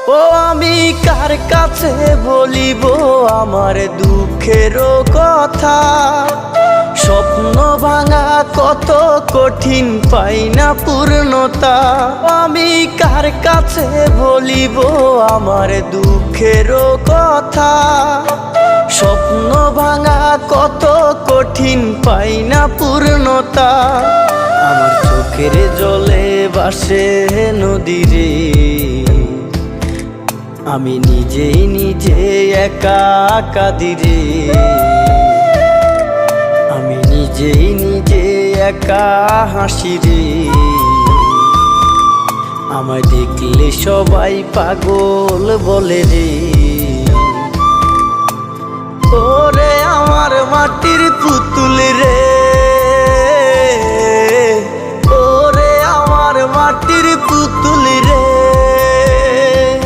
ও আমি কার কাছে বলিব আমার দুঃখের কথা? স্বপ্ন ভাঙা কত কঠিন, পাই না পূর্ণতা। আমি কার কাছে বলিব আমার দুঃখের কথা? স্বপ্ন ভাঙা কত কঠিন, পাই না পূর্ণতা। আমার চোখের জলে ভাসে নদীরে, আমি নিজেই নিজে একা কাঁদিরে। আমি নিজেই নিজে একা হাসিরে। আমায় দেখলে সবাই পাগল বলে রে। ওরে আমার মাটির পুতুল রে, ওরে আমার মাটির পুতুল রে।